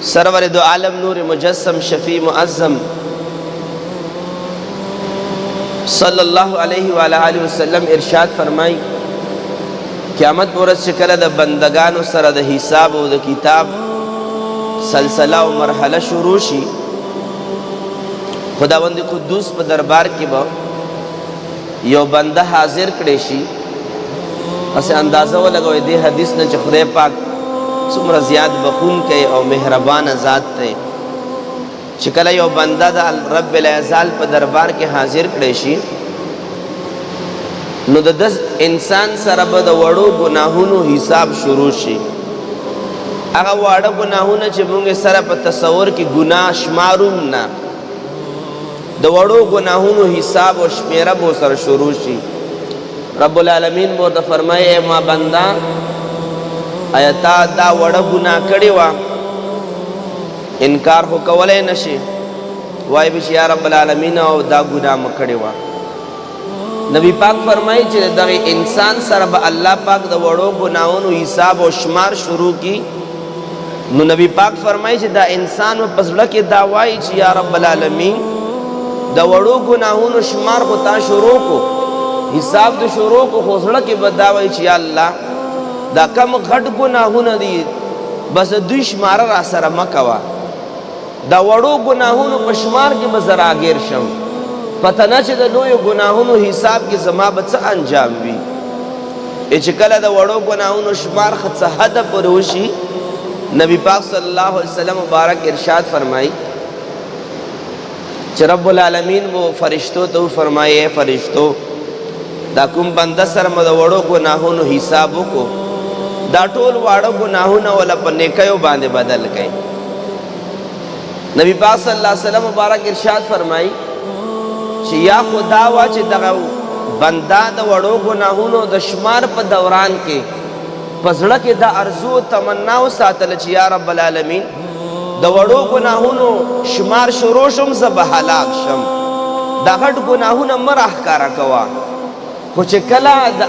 سرور دو عالم نور مجسم شفیع معظم صلی اللہ علیہ وآلہ وسلم ارشاد فرمائی قیامت ورځ چې کله د بندگانو سره د حساب او د کتاب سلسله او مرحله شروع شي، خداوند قدوس په دربار کې به یو بنده حاضر کړی شي. اسې اندازه ولګوئ دې حدیث نه چې خدای پاک څومره زیات بخښونکی او مهربانه ذات دی چې کله یو بنده د رب العزال په دربار کې حاضر کړی شي، نو د انسان سره به د وړو ګناهونو حساب شروع شي. هغه واړه ګناهونه چې موږ سره په تصور کې ګناه شماروم نه، د وړو ګناهونو حساب او شمیره به سره شروع شي. رب العالمین به ورته فرمایي ای ما بنده، آیا تا دا وړه ګناه کړې وه؟ انکار خو کولی نه شي، وایي به چې یا رب العالمین او دا ګناه مې کړې وه. نبی پاک فرمایي چې دغه انسان سره به الله پاک د وړو ګناهونو حساب او شمار شروع کی. نو نبی پاک فرمایي چې دا انسان په زړه کې دا وایي چې یا رب العالمین د وړو ګناهونو شمار خو تا شروع کو، حساب د شروع کو، خو زړه کې به دا وایي چې یا الله دا کم غټ ګناهونه دي، بس دوی شماره را سره مه کوه، دا وړو ګناهونو په شمار کې به زه راګیر شم، پته نه چې د لویو ګناهونو حساب کې زما به څه انجام وي. چې کله د وړو ګناهونو شمار څه حده پورې وشي، نبی پاک صلی الله علیه وسلم مبارک ارشاد فرمایي چې رب العالمین وہ فرشتو ته فرمایي اے فرشتو دا کوم بنده سره مې د وړو ګناهونو حساب وکړو، دا ټول واړه ګناهونه ولا په نیکیو باندې بدل کړئ. نبی پاک صلی الله علیه وسلم مبارک ارشاد فرمایي چې یا خدا وا چې دغه بنده د وړو ګناهونو د شمار په دوران کې په زړه کې د ارزو تمنا وساتله چې یا رب العالمین د وړو ګناهونو شمار شروع شم زه به هلاک شم، دا غټ ګناهونه مه راښکاره کوه. خو چې کله د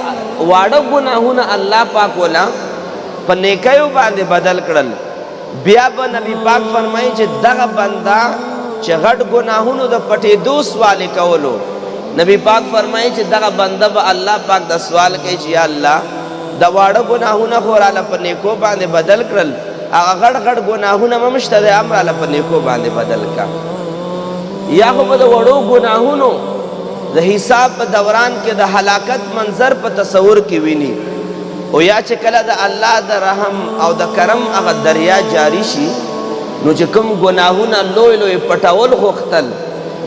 واړه ګناهونه الله پاک ولا په نیکیو باندې بدل کړل، بیا به نبی پاک فرمایي چې دغه بنده چې غټ ګناهونو د پټېدو سوال کولو، نبی پاک فرمایي چې دغه بنده به الله پاک د سوال کوي چې یا الله د واړه ګناهونه خو راله په نیکو باندې بدل کړل، هغه غټ غټ ګناهونه مه مشته دی هم راله په نیکو باندې بدل کا. یا خو به د وړو ګناهونو د حساب په دوران کې د هلاکت منظر په تصور کې ویني، او یا چې کله د الله د رحم او د کرم هغه دریا جاری شي، نو چې کوم ګناهونه لوی لوی پټول غوښتل،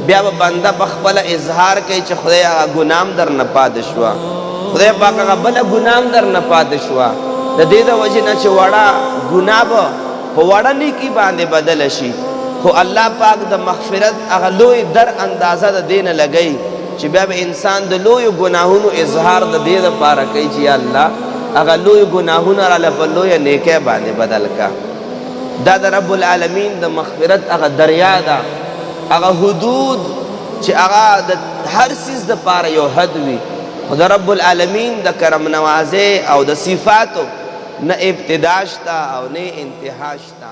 بیا به بنده په خپله اظهار کوي چې خدای هغه ګناه هم در نه پاتې شوه، خدای پاک هغه بله ګناه هم در نه پاتې شوه. د دې د وجې نه چې وړه ګناه به په وړه نیکي باندې بدله شي، خو الله پاک د مغفرت هغه لوی در اندازه د دې نه لګوي چې بیا به انسان د لویو ګناهونو اظهار د دې دپاره کوي چې یا الله هغه لوی ګناهونه راله په لویه نیکۍ باندې بدل کا. دا د رب العالمین د مغفرت هغه دریا ده، هغه حدود چې هغه د هر څیز دپاره یو حد وي، خو د رب العالمین د کرم نوازۍ او د صفاتو نه ابتدا شته او نه انتها شته.